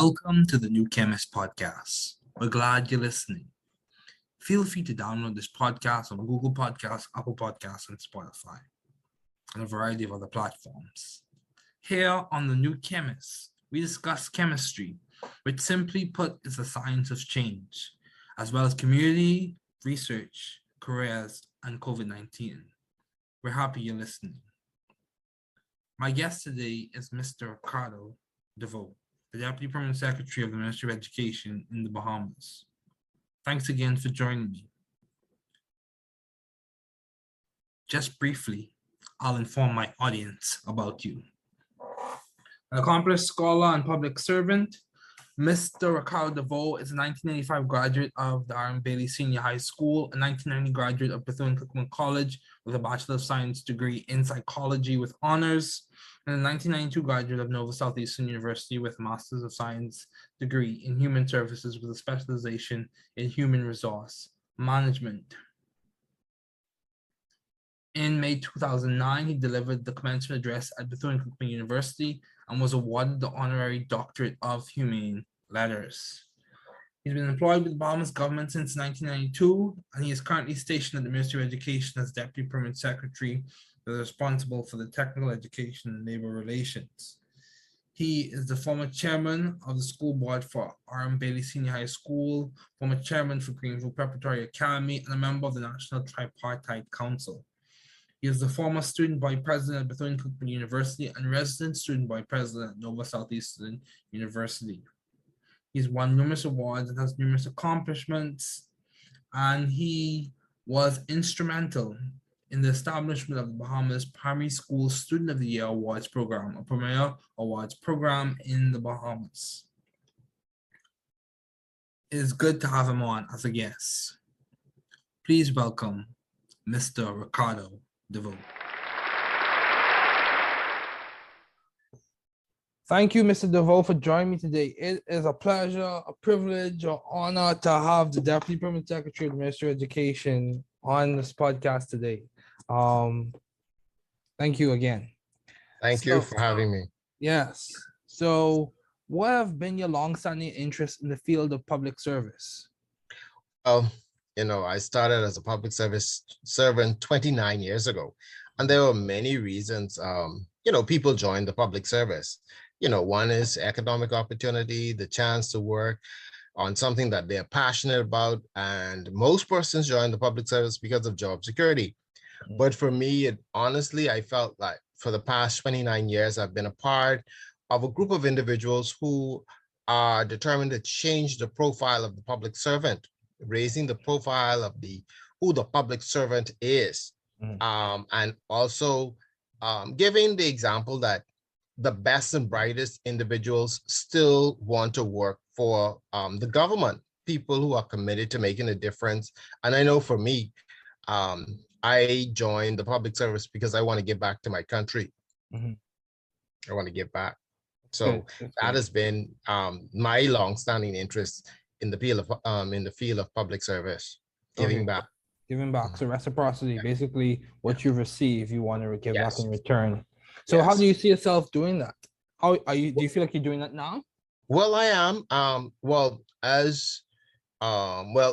Welcome to the new Chemist Podcast. We're glad you're listening. Feel free to download this podcast on Google Podcasts, Apple Podcasts, and Spotify, and a variety of other platforms. Here on the new Chemist, we discuss chemistry, which simply put is the science of change, as well as community, research, careers, and COVID-19. We're happy you're listening. My guest today is Mr. Ricardo Deveaux, the Deputy Permanent Secretary of the Ministry of Education in the Bahamas. Thanks again for joining me. Just briefly, I'll inform my audience about you. An accomplished scholar and public servant, Mr. Ricardo Deveaux is a 1985 graduate of the R.M. Bailey Senior High School, a 1990 graduate of Bethune-Cookman College with a Bachelor of Science degree in Psychology with honors, and a 1992 graduate of Nova Southeastern University with a Master's of Science degree in Human Services with a specialization in Human Resource Management. In May 2009, he delivered the commencement address at Bethune-Cookman University and was awarded the Honorary Doctorate of Humane Letters. He's been employed with the Bahamas government since 1992, and he is currently stationed at the Ministry of Education as Deputy Permanent Secretary that is responsible for the technical education and labor relations. He is the former chairman of the school board for R.M. Bailey Senior High School, former chairman for Greenville Preparatory Academy, and a member of the National Tripartite Council. He is the former student body president at Bethune-Cookman University and resident student body president at Nova Southeastern University. He's won numerous awards and has numerous accomplishments, and he was instrumental in the establishment of the Bahamas Primary School Student of the Year Awards Program, a premier awards program in the Bahamas. It is good to have him on as a guest. Please welcome Mr. Ricardo Deveaux. Thank you, Mr. Deveaux, for joining me today. It is a pleasure, a privilege, an honor to have the Deputy Permanent Secretary of the Ministry of Education on this podcast today. Thank you again. Thank you for having me. Yes. So, what have been your long-standing interest in the field of public service? I started as a public service servant 29 years ago, and there were many reasons, people joined the public service. One is economic opportunity, the chance to work on something that they're passionate about, and most persons join the public service because of job security. But for me, honestly, I felt like for the past 29 years, I've been a part of a group of individuals who are determined to change the profile of the public servant, raising the profile of who the public servant is, and also giving the example that the best and brightest individuals still want to work for the government, people who are committed to making a difference. And I know for me, I joined the public service because I want to give back to my country. I want to give back. So that has been my long-standing interest in the field of public service, giving back. Giving back. So reciprocity, basically what you receive, you want to give back in return. So Yes. How do you see yourself doing that? How are you? Do you feel like you're doing that now? Well, I am.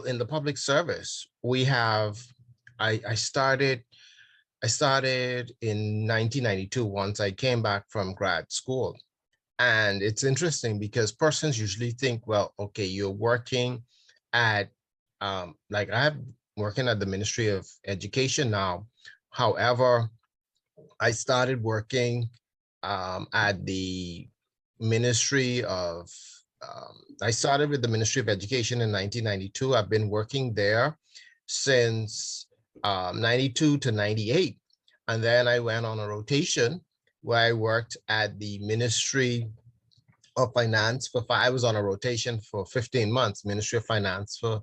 In the public service, we have. I started in 1992 once I came back from grad school. And it's interesting because persons usually think, well, okay, you're working at, I'm working at the Ministry of Education now. However, I started working at the Ministry of, I started with the Ministry of Education in 1992. I've been working there since 92 to 98. And then I went on a rotation where I worked at the Ministry of Finance I was on a rotation for 15 months, Ministry of Finance for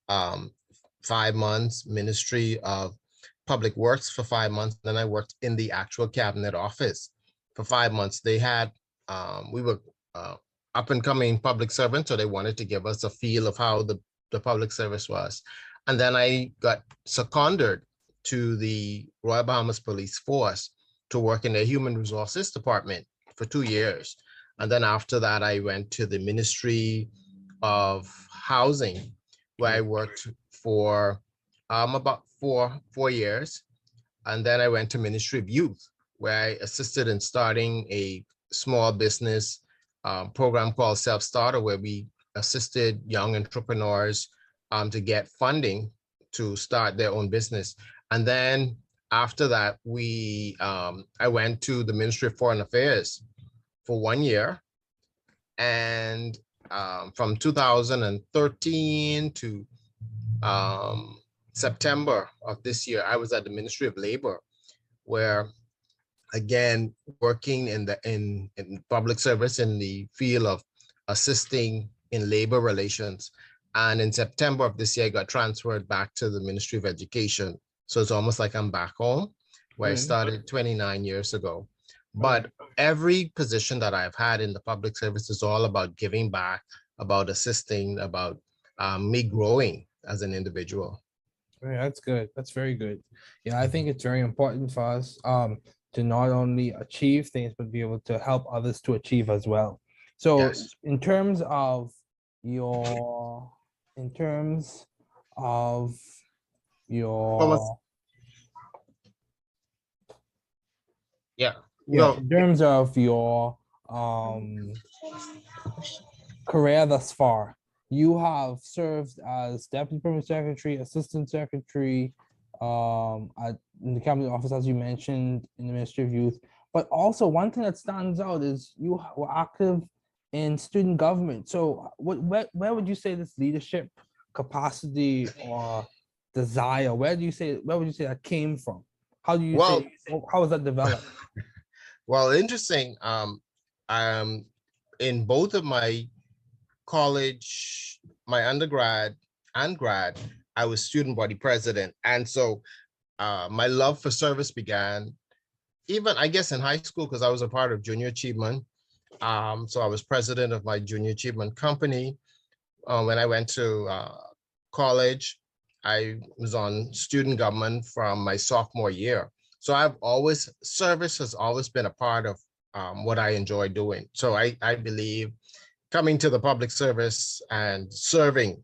5 months, Ministry of Public Works for 5 months. Then I worked in the actual cabinet office for 5 months. They had, we were up and coming public servants, so they wanted to give us a feel of how the public service was. And then I got seconded to the Royal Bahamas Police Force to work in the Human Resources Department for 2 years. And then after that, I went to the Ministry of Housing, where I worked for about four years. And then I went to Ministry of Youth, where I assisted in starting a small business program called Self Starter, where we assisted young entrepreneurs to get funding to start their own business. And then after that, I went to the Ministry of Foreign Affairs for 1 year. And from 2013 to September of this year, I was at the Ministry of Labor, where again working in public service in the field of assisting in labor relations. And in September of this year, I got transferred back to the Ministry of Education. So it's almost like I'm back home, where I started 29 years ago. But every position that I've had in the public service is all about giving back, about assisting, about me growing as an individual. That's good. That's very good. Yeah, I think it's very important for us to not only achieve things, but be able to help others to achieve as well. So Yes. in terms of your, in terms of your, Yeah. yeah, No. in terms of your career thus far, you have served as Deputy Permanent Secretary, Assistant Secretary, in the Cabinet Office, as you mentioned, in the Ministry of Youth. But also, one thing that stands out is you were active in student government. So, where would you say this leadership capacity or desire? Where would you say that came from? How do you say? How was that developed? Well, interesting. In both of my college, my undergrad and grad, I was student body president. And so my love for service began even, I guess, in high school, because I was a part of junior achievement. So I was president of my junior achievement company. When I went to college, I was on student government from my sophomore year. So service has always been a part of what I enjoy doing. So I believe coming to the public service and serving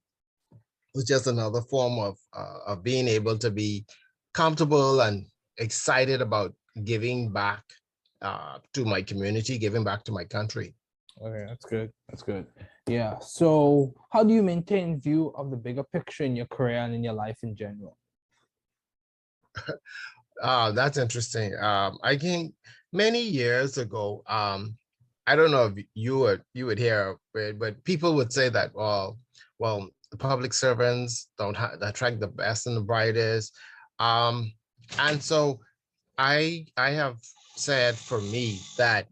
was just another form of being able to be comfortable and excited about giving back to my community, giving back to my country. Okay, that's good. That's good. Yeah. So how do you maintain view of the bigger picture in your career and in your life in general? That's interesting. I think many years ago, I don't know if you would hear, but people would say that, well, the public servants don't attract the best and the brightest. And so I have said for me that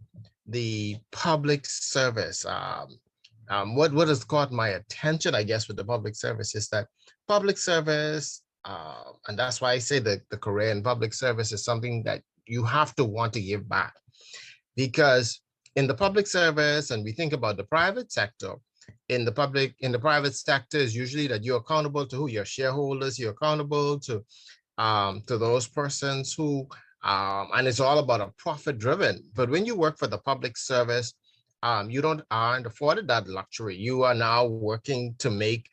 the public service, what has caught my attention, I guess, with the public service is that public service, and that's why I say that the career in public service is something that you have to want to give back. Because in the public service, and we think about the private sector, in the private sector is usually that you're accountable to who? Your shareholders, you're accountable to those persons who, and it's all about a profit driven. But when you work for the public service, you aren't afforded that luxury. You are now working to make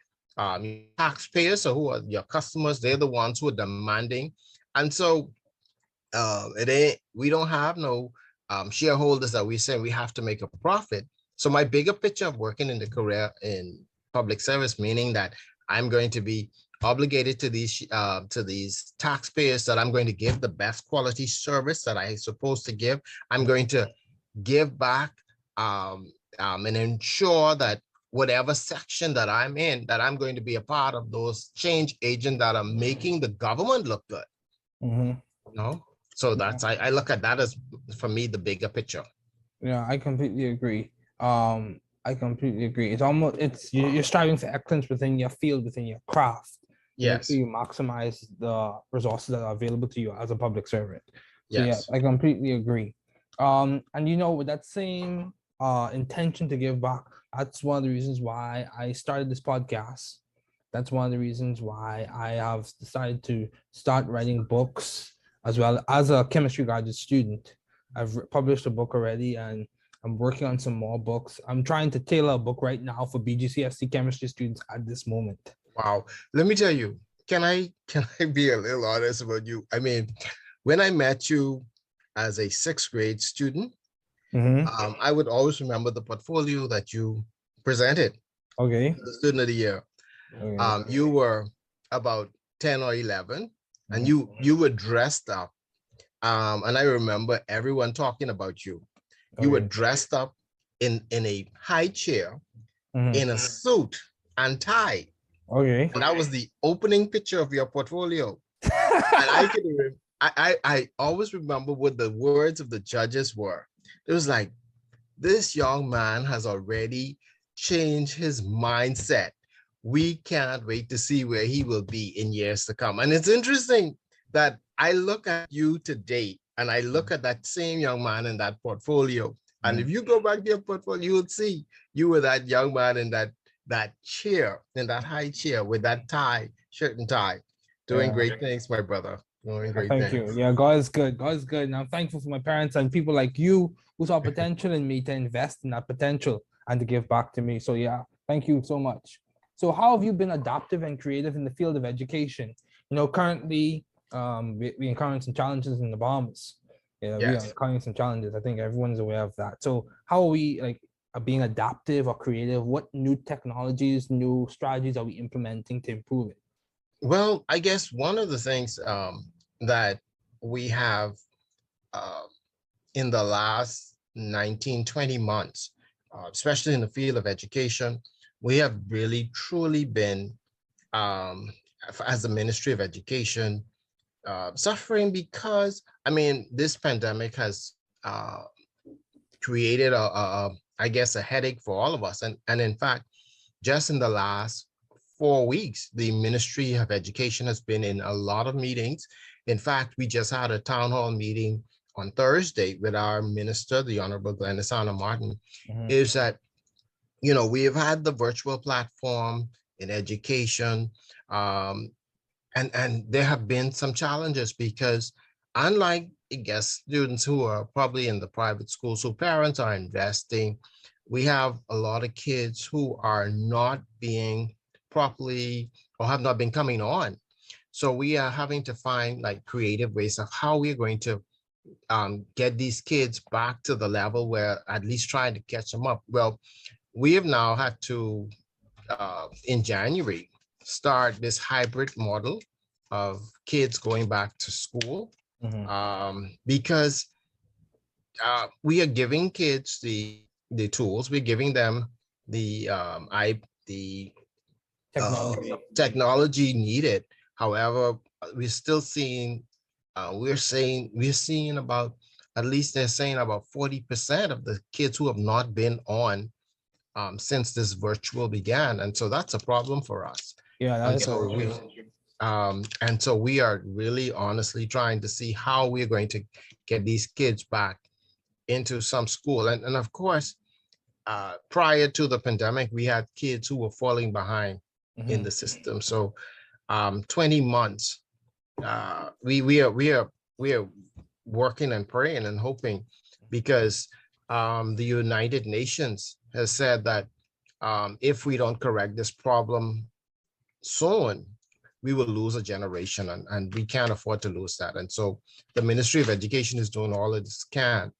taxpayers, so who are your customers, they're the ones who are demanding. And so we don't have no shareholders that we say we have to make a profit. So my bigger picture of working in the career in public service, meaning that I'm going to be obligated to these taxpayers, that I'm going to give the best quality service that I'm supposed to give. I'm going to give back and ensure that whatever section that I'm in, that I'm going to be a part of those change agents that are making the government look good. Mm-hmm. So that's I look at that as, for me, the bigger picture. Yeah, I completely agree. I completely agree. It's you're striving for excellence within your field, within your craft. Yes. Make sure you maximize the resources that are available to you as a public servant. So yes. Yeah, I completely agree. And with that same intention to give back, that's one of the reasons why I started this podcast. That's one of the reasons why I have decided to start writing books as well. As a chemistry graduate student, I've published a book already, and I'm working on some more books. I'm trying to tailor a book right now for BGCSE chemistry students at this moment. Wow. Let me tell you, can I be a little honest about you? I mean, when I met you as a sixth grade student, I would always remember the portfolio that you presented, Okay. the student of the year. Okay. You were about 10 or 11, and Mhm. you were dressed up. And I remember everyone talking about you. You were Okay. dressed up in a high chair, Mhm. in a suit and tie. Okay. And that was the opening picture of your portfolio. And I can I always remember what the words of the judges were. It was like, this young man has already changed his mindset. We can't wait to see where he will be in years to come. And it's interesting that I look at you today and I look at that same young man in that portfolio. And if you go back to your portfolio, you would see you were that young man in that chair, in that high chair with that tie, shirt and tie, doing Yeah. great things, my brother. Doing great Thank you. things. Yeah, God is good. God is good. And I'm thankful for my parents and people like you who saw potential in me to invest in that potential and to give back to me. So yeah, thank you so much. So how have you been adaptive and creative in the field of education? Currently, we encounter some challenges in the Bahamas. Yeah, we are Yes. encountering some challenges. I think everyone's aware of that. So how are we being adaptive or creative? What new technologies, new strategies are we implementing to improve it? Well, I guess one of the things that we have uh, in the last 19, 20 months, especially in the field of education, we have really truly been, as the Ministry of Education, suffering because, I mean, this pandemic has created I guess, a headache for all of us. And in fact, just in the last 4 weeks, the Ministry of Education has been in a lot of meetings. In fact, we just had a town hall meeting on Thursday with our minister, the Honorable Glenisana Martin. Mhm. Is that, we have had the virtual platform in education, um, and there have been some challenges because, unlike, I guess, students who are probably in the private schools, so parents are investing, we have a lot of kids who are not being properly or have not been coming on. So we are having to find like creative ways of how we're going to get these kids back to the level where at least trying to catch them up. Well, we have now had to, in January, start this hybrid model of kids going back to school, Mhm. because we are giving kids the tools, we're giving them the the Technology. technology needed. However, we're still seeing, we're seeing about, at least they're saying about 40% of the kids who have not been on since this virtual began. And so that's a problem for us. Yeah, that And is so very we, true. we are really honestly trying to see how we're going to get these kids back into some school. And of course, prior to the pandemic, we had kids who were falling behind in Mhm. the system. So 20 months, we are working and praying and hoping, because the United Nations has said that if we don't correct this problem soon, we will lose a generation, and we can't afford to lose that. And so the Ministry of Education is doing all it can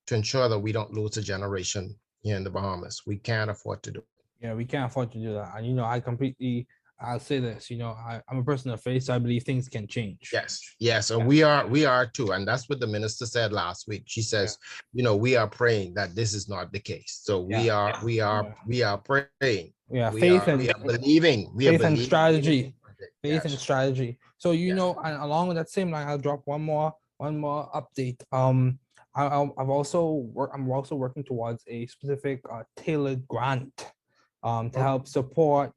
to ensure that we don't lose a generation here in the Bahamas. We can't afford to do it. Yeah, we can't afford to do that. And I'll say this, I'm a person of faith, so I believe things can change. Yes, yes, and Yeah. we are too, and that's what the minister said last week. She Yeah. says, we are praying that this is not the case. So we Yeah. are we are Yeah. we are praying. Yeah. We are we are believing. We are Faith and believing. strategy. Faith and Yes, strategy. So yes. and along with that same line, I'll drop one more update. I'm also working towards a specific tailored grant to Oh, help support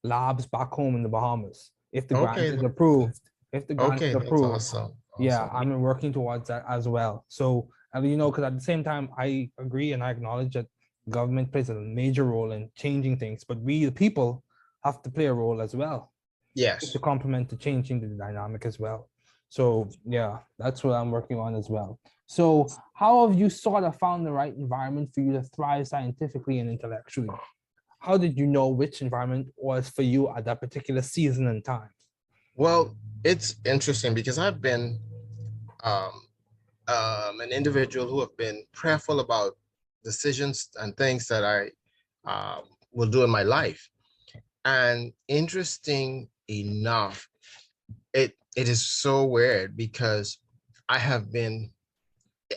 labs back home in the Bahamas. If the grant okay, is approved, if the grant is okay, that's approved, awesome. yeah, Awesome. I'm working towards that as well. So, because at the same time, I agree and I acknowledge that government plays a major role in changing things, but we, the people, have to play a role as well to Yes. complement the changing the dynamic as well. So yeah, that's what I'm working on as well. So how have you sort of found the right environment for you to thrive scientifically and intellectually? How did you know which environment was for you at that particular season and time? Well, it's interesting because I've been um, an individual who have been prayerful about decisions and things that I will do in my life. And interesting enough, it is so weird because I have been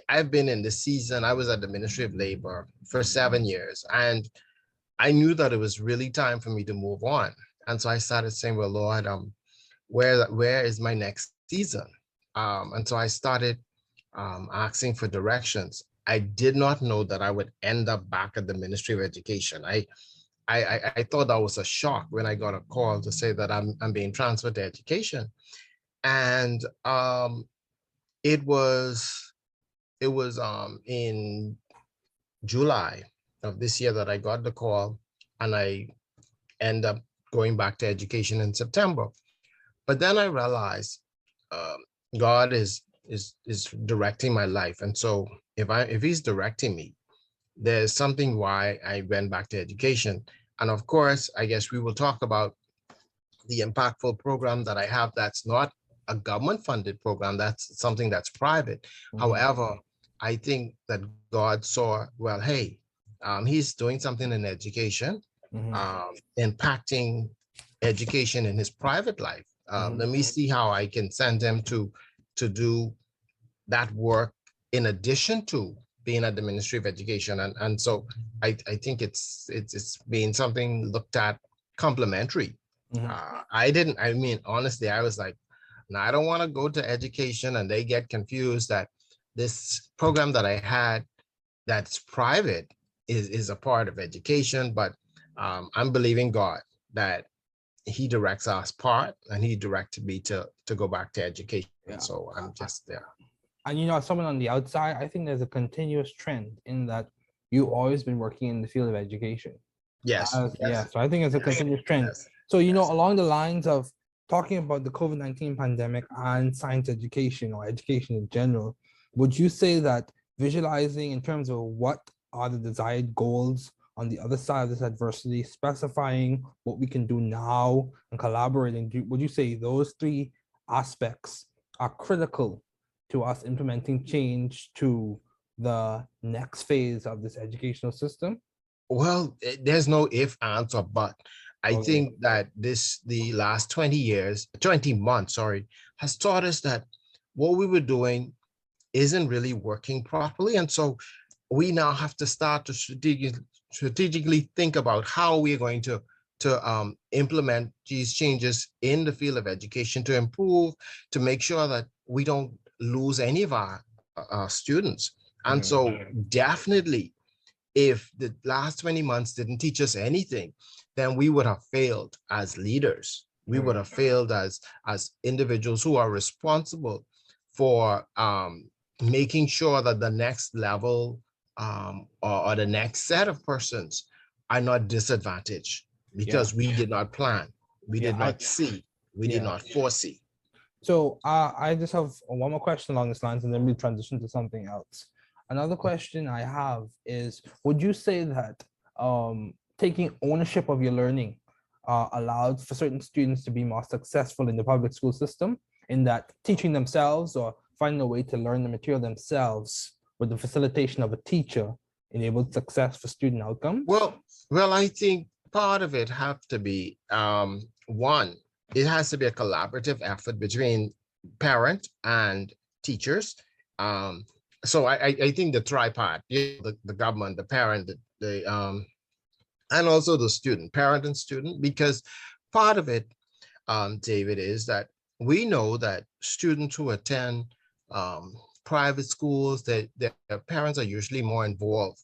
I've been in the season. I was at the Ministry of Labor for 7 years, and I knew that it was really time for me to move on. And so I started saying, "Well, Lord, where is my next season?" And so I started asking for directions. I did not know that I would end up back at the Ministry of Education. I thought that was a shock when I got a call to say that I'm being transferred to education, and it was in July of this year that I got the call, and I end up going back to education in September. But then I realized um, God is directing my life, and so if He's directing me, there's something why I went back to education. And of course, I guess we will talk about the impactful program that I have that's not a government funded program, that's something that's private. However, I think that God saw, well, hey, he's doing something in education, impacting education in his private life. Let me see how I can send him to do that work in addition to being at the Ministry of Education. And so I think it's been something looked at complementary. I mean, honestly, I was like, no, I don't want to go to education and they get confused that this program that I had that's private is a part of education, but I'm believing God that he directs us part and he directed me to go back to education. Yeah. So I'm just there. And you know, as someone on the outside, I think there's a continuous trend in that you've always been working in the field of education. Yes. Yeah. So I think it's a continuous trend. Yes. So, you know, along the lines of talking about the COVID-19 pandemic and science education or education in general, would you say that visualizing in terms of what are the desired goals on the other side of this adversity, specifying what we can do now and collaborating, would you say those three aspects are critical to us implementing change to the next phase of this educational system? Well, there's no if, ands, or but. I think that the last 20 years, 20 months, sorry, has taught us that what we were doing isn't really working properly. And so we now have to start to strategically think about how we are going to implement these changes in the field of education to improve, to make sure that we don't lose any of our students. And so definitely, if the last 20 months didn't teach us anything, then we would have failed as leaders. We would have failed as individuals who are responsible for making sure that the next level or the next set of persons are not disadvantaged because we did not plan, we did not see, we did not foresee. So I just have one more question along this lines, and then we transition to something else. Another question I have is, would you say that taking ownership of your learning allowed for certain students to be more successful in the public school system, in that teaching themselves or finding a way to learn the material themselves with the facilitation of a teacher enabled success for student outcomes? Well, I think part of it have to be one, it has to be a collaborative effort between parent and teachers. So I think the tripod, the government, the parent, the and also the student, parent and student, because part of it, David, is that we know that students who attend private schools, their parents are usually more involved.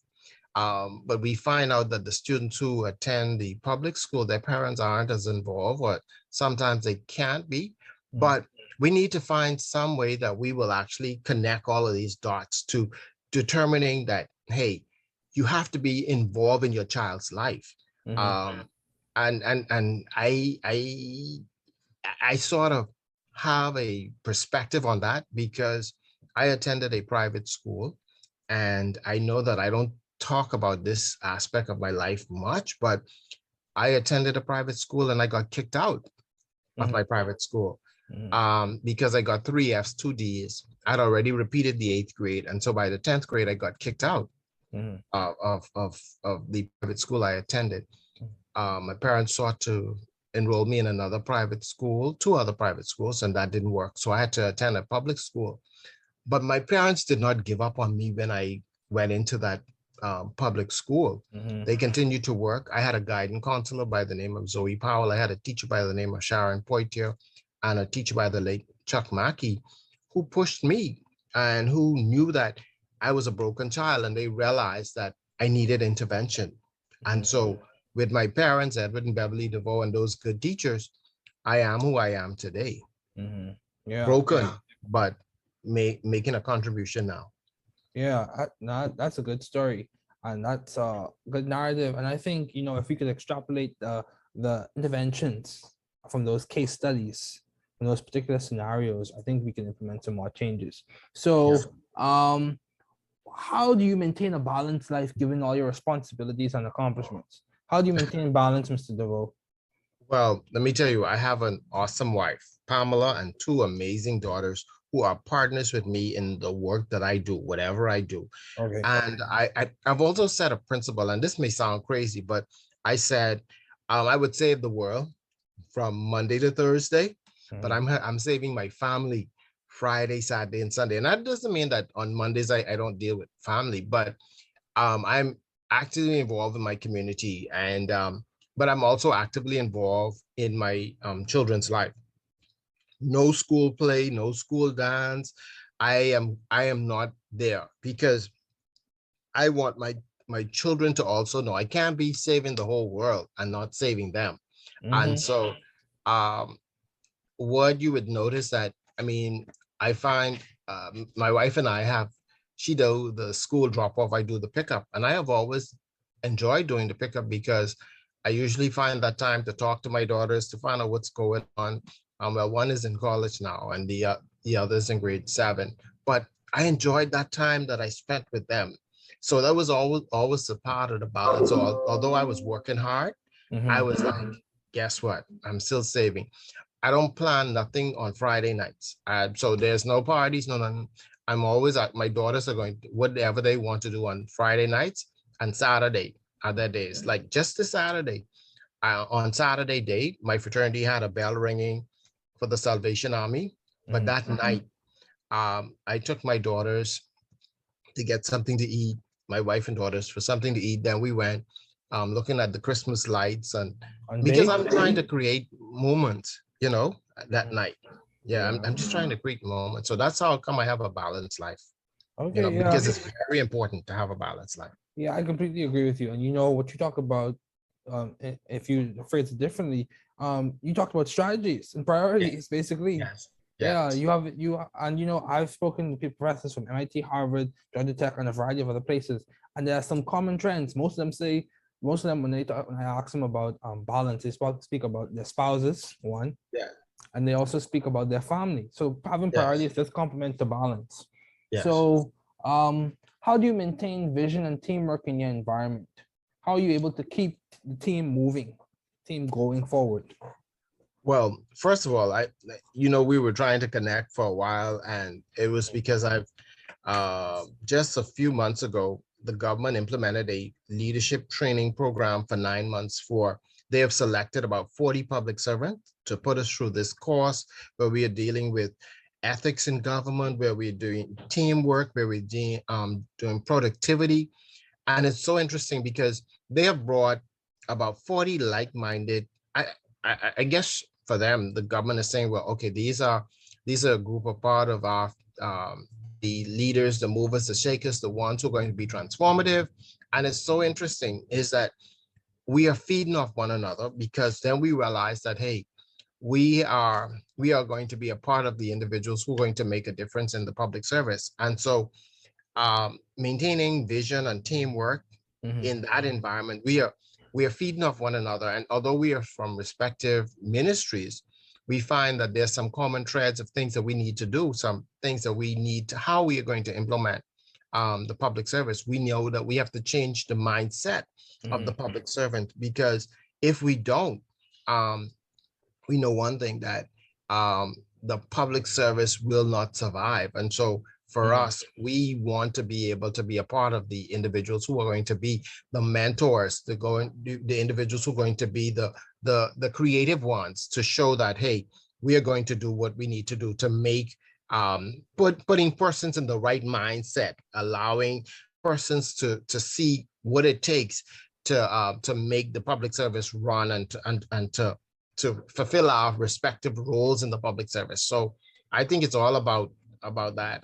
But we find out that the students who attend the public school, their parents aren't as involved, or sometimes they can't be. But we need to find some way that we will actually connect all of these dots to determining that, hey, you have to be involved in your child's life. And I sort of have a perspective on that because I attended a private school, and I know that I don't talk about this aspect of my life much, but I attended a private school and I got kicked out of Mhm, my private school mhm, because I got 3 Fs, 2 Ds. I'd already repeated the 8th grade. And so by the 10th grade, I got kicked out mhm, of the private school I attended. mhm, My parents sought to enroll me in another private school, two other private schools, and that didn't work. So I had to attend a public school. But my parents did not give up on me when I went into that public school. mhm, They continued to work. I had a guidance counselor by the name of Zoe Powell. I had a teacher by the name of Sharon Poitier and a teacher by the late Chuck Mackey who pushed me and who knew that I was a broken child and they realized that I needed intervention. And mhm, so with my parents, Edward and Beverly DeVoe, and those good teachers, I am who I am today. mhm. Yeah, Broken, but making a contribution now. yeah. That's a good story, and that's a good narrative. And I think, if we could extrapolate the interventions from those case studies, from those particular scenarios, I think we can implement some more changes. Yes. So, how do you maintain a balanced life given all your responsibilities and accomplishments? How do you maintain balance, Mr. DeVoe? Well, let me tell you, I have an awesome wife, Pamela, and two amazing daughters who are partners with me in the work that I do, whatever I do. Okay. And I've also set a principle, and this may sound crazy, but I said I would save the world from Monday to Thursday, but Mhm, I'm saving my family Friday, Saturday, and Sunday. And that doesn't mean that on Mondays I don't deal with family, but I'm actively involved in my community, and but I'm also actively involved in my children's life. No school play, no school dance. I am not there because I want my children to also know I can't be saving the whole world and not saving them. And mhm, so um, what you would notice that, I mean, I find my wife and I have, she do the school drop off, I do the pickup, and I have always enjoyed doing the pickup because I usually find that time to talk to my daughters to find out what's going on. Well, one is in college now, and the other is in grade 7. But I enjoyed that time that I spent with them. So that was always a part of the balance. So although I was working hard, I mhm, was like, guess what? I'm still saving. I don't plan nothing on Friday nights. So there's no parties, no nothing. I'm always at my daughters are going to, whatever they want to do on Friday nights and Saturday are their days. Like just the Saturday. On Saturday day, my fraternity had a bell ringing for the Salvation Army. But mhm, that night, I took my daughters to get something to eat, my wife and daughters for something to eat. Then we went looking at the Christmas lights, and on because day. I'm trying to create moments, that Mhm. night. Yeah, Yeah. I'm just trying to create moments. So that's how come I have a balanced life, Okay. Yeah. because it's very important to have a balanced life. Yeah. I completely agree with you. And what you talk about, if you phrase it differently, you talked about strategies and Yeah. priorities, basically. Yes. Yeah. Yes. I've spoken to professors from MIT, Harvard, Georgia Tech, and a variety of other places, and there are some common trends. Most of them, when I ask them about balance, they speak about their spouses, one, Yeah. and they also speak about their family. So having Yes. priorities does complement the balance. Yes. So, how do you maintain vision and teamwork in your environment? How are you able to keep the team moving, team going forward? Well, first of all, we were trying to connect for a while, and it was because just a few months ago, the government implemented a leadership training program for 9 months they have selected about 40 public servants to put us through this course where we are dealing with ethics in government, where we're doing teamwork, where we're doing productivity. And it's so interesting because they have brought about 40 like-minded. I guess for them, the government is saying, well, okay, these are a group of part of our the leaders, the movers, the shakers, the ones who are going to be transformative. And it's so interesting is that we are feeding off one another because then we realize that, hey, we are going to be a part of the individuals who are going to make a difference in the public service. And so maintaining vision and teamwork Mhm, in that environment, we are feeding off one another. And although we are from respective ministries, we find that there's some common threads of things that we need to do, some things that we need to, how we are going to implement the public service. We know that we have to change the mindset of the public servant, because if we don't, we know one thing, that the public service will not survive. And so for us, we want to be able to be a part of the individuals who are going to be the mentors, the individuals who are going to be the creative ones, to show that, hey, we are going to do what we need to do to make putting persons in the right mindset, allowing persons to see what it takes to make the public service run and to fulfill our respective roles in the public service. So I think it's all about that,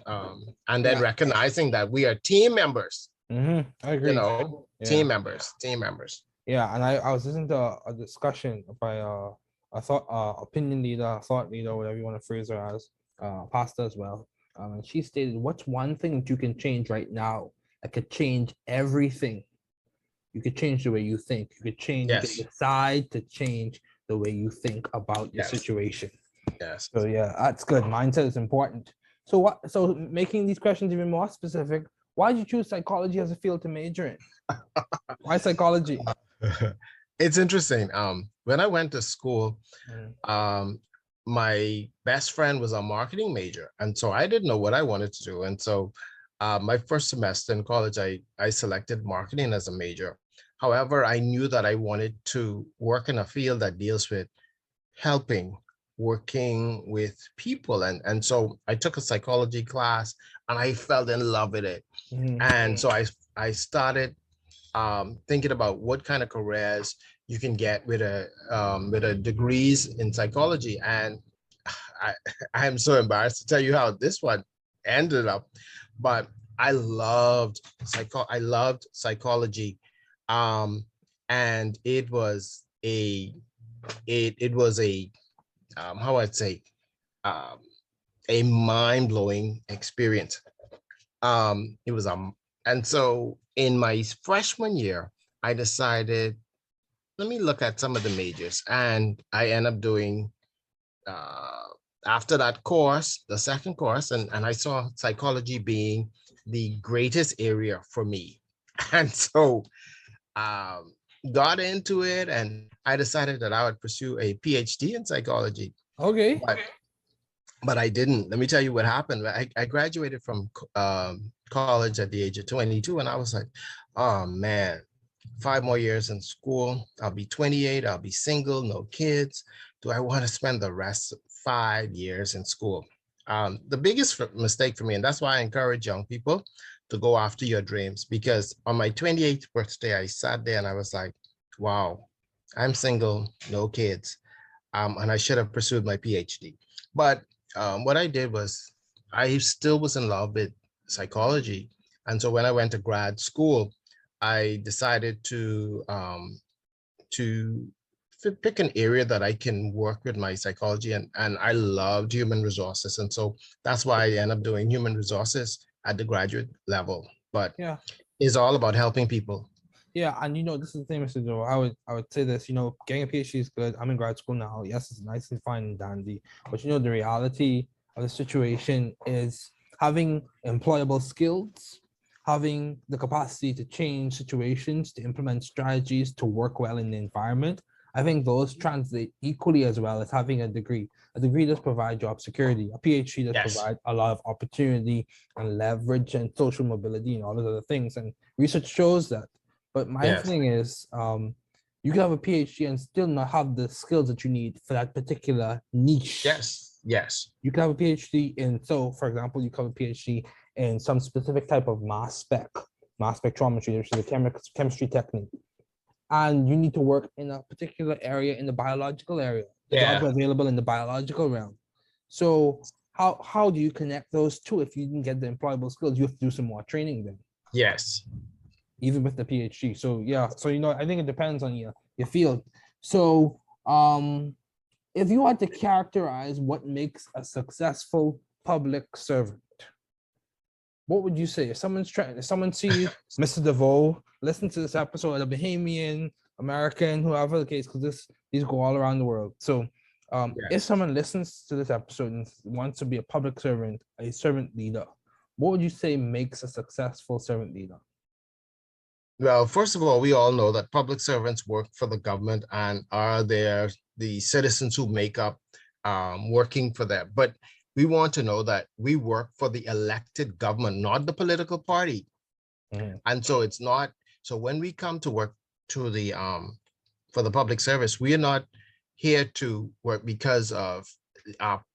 and then recognizing that we are team members. I agree. Team members. Yeah, and I was listening to a discussion by a opinion leader, thought leader, whatever you want to phrase her as, pastor as well. And she stated, "What's one thing that you can change right now that could change everything? You could change the way you think. You could change. You could decide to change the way you think about the situation." Yes. So yeah, that's good. Mindset is important. So what? So making these questions even more specific, why did you choose psychology as a field to major in? Why psychology? It's interesting. When I went to school, my best friend was a marketing major, and so I didn't know what I wanted to do. And so my first semester in college, I selected marketing as a major. However, I knew that I wanted to work in a field that deals with working with people. And so I took a psychology class and I fell in love with it. And so I started thinking about what kind of careers you can get with a degrees in psychology. And I'm so embarrassed to tell you how this one ended up, but I loved psychology. And it was a how I'd say a mind-blowing experience. It was and so in my freshman year, I decided, let me look at some of the majors, and I ended up doing after that course, the second course, and I saw psychology being the greatest area for me. And so got into it, and I decided that I would pursue a PhD in psychology. Okay. But I didn't. Let me tell you what happened. I graduated from college at the age of 22, and I was like, oh man, 5 more years in school. I'll be 28. I'll be single, no kids. Do I want to spend the rest 5 years in school? The biggest mistake for me, and that's why I encourage young people to go after your dreams, because on my 28th birthday, I sat there and I was like, wow, I'm single, no kids, and I should have pursued my PhD. But what I did was, I still was in love with psychology. And so when I went to grad school, I decided to pick an area that I can work with my psychology, and I loved human resources. And so that's why I ended up doing human resources at the graduate level. But yeah, it's all about helping people. Yeah, and this is the thing, Mr. Doe. I would say this, getting a PhD is good. I'm in grad school now. Yes, it's nice and fine and dandy. But the reality of the situation is having employable skills, having the capacity to change situations, to implement strategies, to work well in the environment. I think those translate equally as well as having a degree. A degree does provide job security. A PhD does provide a lot of opportunity and leverage and social mobility and all those other things. And research shows that. But my thing is, you can have a PhD and still not have the skills that you need for that particular niche. Yes. You can have a PhD in, so for example, you can have a PhD in some specific type of mass spectrometry, which is a chemistry technique. And you need to work in a particular area in the biological area. The jobs are available in the biological realm. So how do you connect those two? If you didn't get the employable skills, you have to do some more training then. Yes. Even with the PhD. So I think it depends on your field. So if you had to characterize what makes a successful public servant, what would you say? If someone sees Mr. Deveaux, listen to this episode, a Bahamian, American, whoever the case, because these go all around the world. So If Yes. someone listens to this episode and wants to be a public servant, a servant leader, what would you say makes a successful servant leader? Well, first of all, we all know that public servants work for the government and are there the citizens who make up working for them. But we want to know that we work for the elected government, not the political party. Mhm. And so it's not, so when we come to work to the for the public service, we are not here to work because of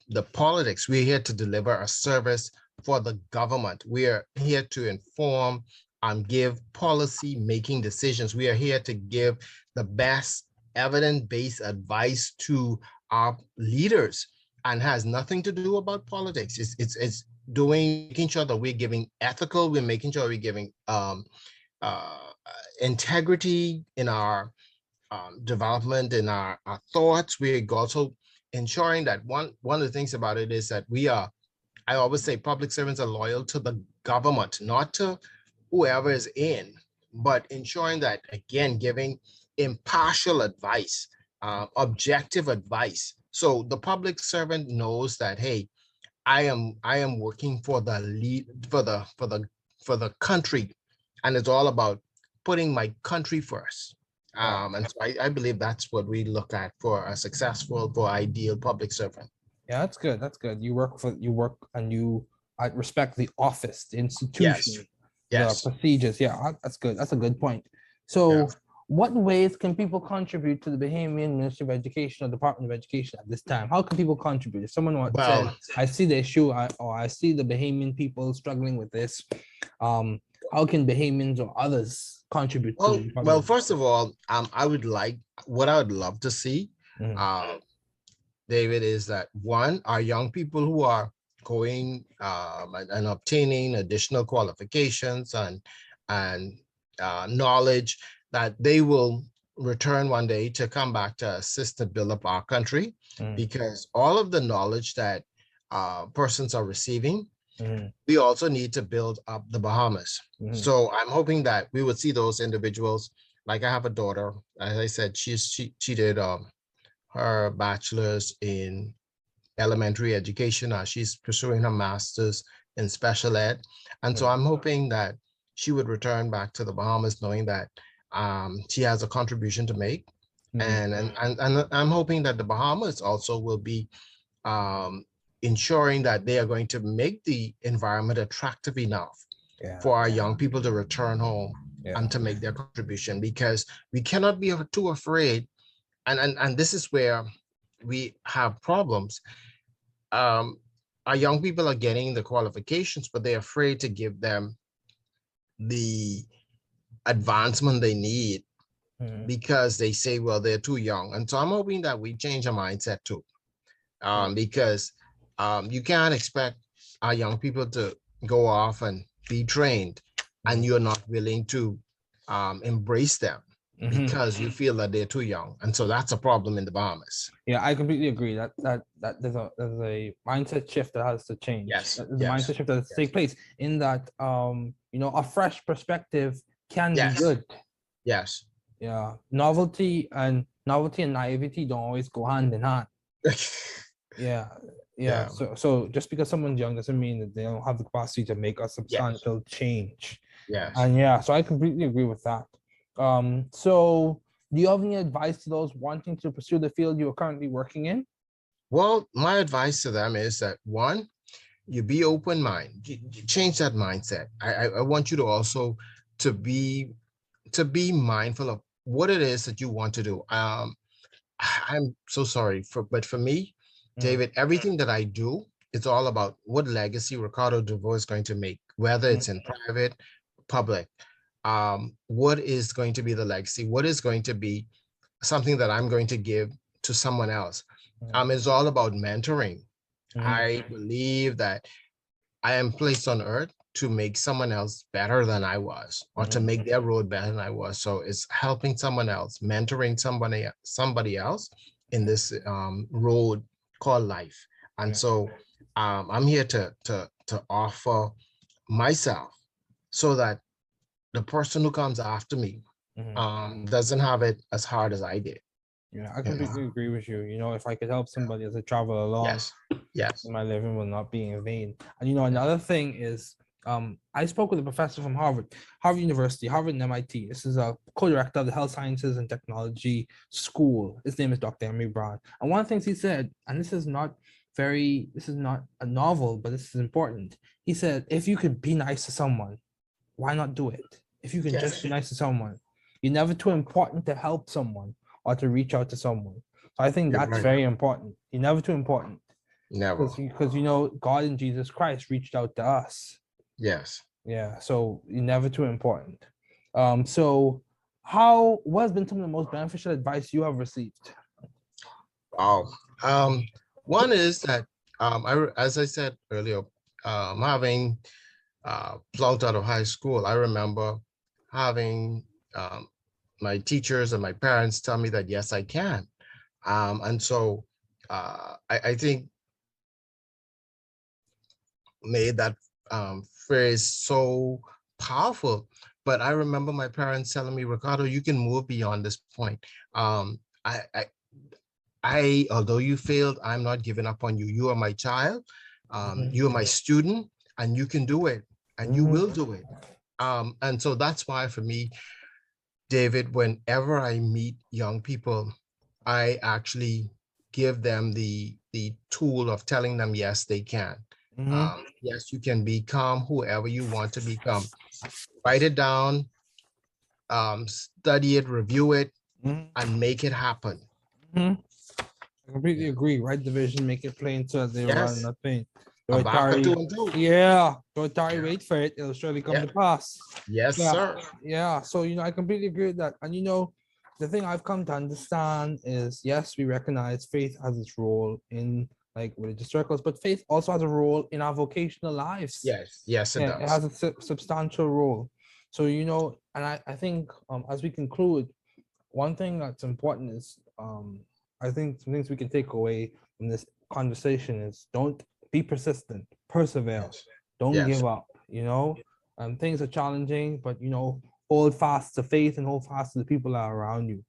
the politics. We're here to deliver a service for the government. We are here to inform and give policy making decisions. We are here to give the best evidence-based advice to our leaders, and has nothing to do about politics. It's doing, making sure that we're giving ethical, we're making sure we're giving uh, integrity in our development, in our thoughts. We're also ensuring that one of the things about it is that I always say public servants are loyal to the government, not to whoever is in, but ensuring that, again, giving impartial advice, objective advice. So the public servant knows that, hey, I am working for the lead, for the country, and it's all about putting my country first. And so I believe that's what we look at for a successful, for ideal public servant. Yeah, that's good. That's good. You work and you respect the office, the Yes, institution, the yes, procedures. Yeah, that's good. That's a good point. yeah. So, what ways can people contribute to the Bahamian Ministry of Education or Department of Education at this time? How can people contribute? If someone says, Well, "I see the issue," or "I see the Bahamian people struggling with this," how can Bahamians or others contribute to the well, Department first of all, I would like, what I would love to see, of uh, David, is that one, our young people who are going and obtaining additional qualifications and knowledge, that they will return one day to come back to assist to build up our country, Mhm. because all of the knowledge that persons are receiving, Mhm. we also need to build up the Bahamas. Mhm. So I'm hoping that we would see those individuals. Like I have a daughter, as I said, she did her bachelor's in elementary education. She's pursuing her master's in special ed. And so I'm hoping that she would return back to the Bahamas knowing that she has a contribution to make. Mhm. And I'm hoping that the Bahamas also will be um, ensuring that they are going to make the environment attractive enough Yeah. for our young people to return home Yeah. and to make their contribution, because we cannot be too afraid. And this is where we have problems. um, our young people are getting the qualifications, but they're afraid to give them the advancement they need, Mhm. because they say, well, they're too young. And so I'm hoping that we change our mindset too, because you can't expect our young people to go off and be trained, and you're not willing to embrace them Mhm. because you feel that they're too young. And so that's a problem in the Bahamas. Yeah, I completely agree. That there's a mindset shift that has to change. Yes, There's a yes, mindset shift that has to take place in that a fresh perspective can be yes, good. yes. Yeah, novelty and naivety don't always go hand in hand. Yeah, yeah. Yeah. So just because someone's young doesn't mean that they don't have the capacity to make a Yes. substantial change. Yes. And yeah, so I completely agree with that. So do you have any advice to those wanting to pursue the field you are currently working in? Well, my advice to them is that one, you be open mind, change that mindset. I want you to also to be mindful of what it is that you want to do. I'm so sorry but for me, David, everything that I do, it's all about what legacy Ricardo Deveaux is going to make, whether it's in private, public. What is going to be the legacy? What is going to be something that I'm going to give to someone else? It's all about mentoring. I believe that I am placed on earth to make someone else better than I was, or to make their road better than I was. So it's helping someone else, mentoring somebody else in this road called life. And so I'm here to offer myself, so that the person who comes after me doesn't have it as hard as I did. Yeah, I completely agree with you. You know, if I could help somebody as I travel along, Yes. my living will not be in vain. And you know, another thing is, I spoke with a professor from Harvard University, Harvard and MIT. This is a co-director of the Health Sciences and Technology School. His name is Dr. Emery Brown. And one of the things he said, and this is not a novel, but this is important. He said, if you could be nice to someone, why not do it? If you can just be nice to someone, you're never too important to help someone or to reach out to someone. So I think that's very important. You're never too important. Never. Because you know, God and Jesus Christ reached out to us. Yes. Yeah. So you're never too important. So what has been some of the most beneficial advice you have received? Wow. One is that as I said earlier, having flunked out of high school, I remember having my teachers and my parents tell me that yes, I can. And so I think made that phrase so powerful. But I remember my parents telling me, Ricardo, you can move beyond this point. Although you failed, I'm not giving up on you. You are my child. You are my student, and you can do it, and you will do it. And so that's why for me, David, whenever I meet young people, I actually give them the tool of telling them, yes, they can. Yes, you can become whoever you want to become. Write it down, study it, review it, and make it happen. I completely agree. Write the vision, make it plain so that they run nothing. Yeah, don't tarry, wait for it. It'll surely come to pass. Yes, sir. Yeah. So, you know, I completely agree with that. And, you know, the thing I've come to understand is, yes, we recognize faith has its role in like religious circles, but faith also has a role in our vocational lives. Yes, it does. It has a substantial role. So, you know, and I think as we conclude, one thing that's important is I think some things we can take away from this conversation is don't be persistent, persevere, don't give up, you know. Things are challenging, but you know, hold fast to faith and hold fast to the people that are around you.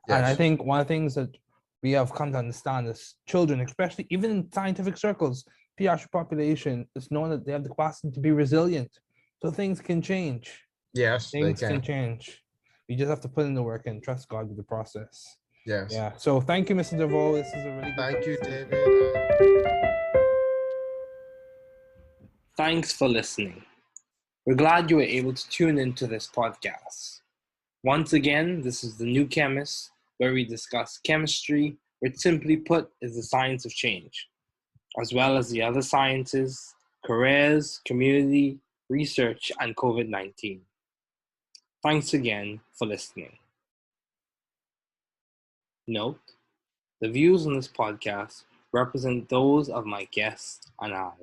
And I think one of the things that we have come to understand is children, especially even in scientific circles, pediatric population is known that they have the capacity to be resilient. So things can change. Yes, things can change. You just have to put in the work and trust God with the process. Yes. Yeah. So thank you, Mr. Deveaux. This is a really good Thank you, David. Thanks for listening. We're glad you were able to tune into this podcast. Once again, this is The New Chemist, where we discuss chemistry, which simply put is the science of change, as well as the other sciences, careers, community, research, and COVID-19. Thanks again for listening. Note, the views on this podcast represent those of my guests and I.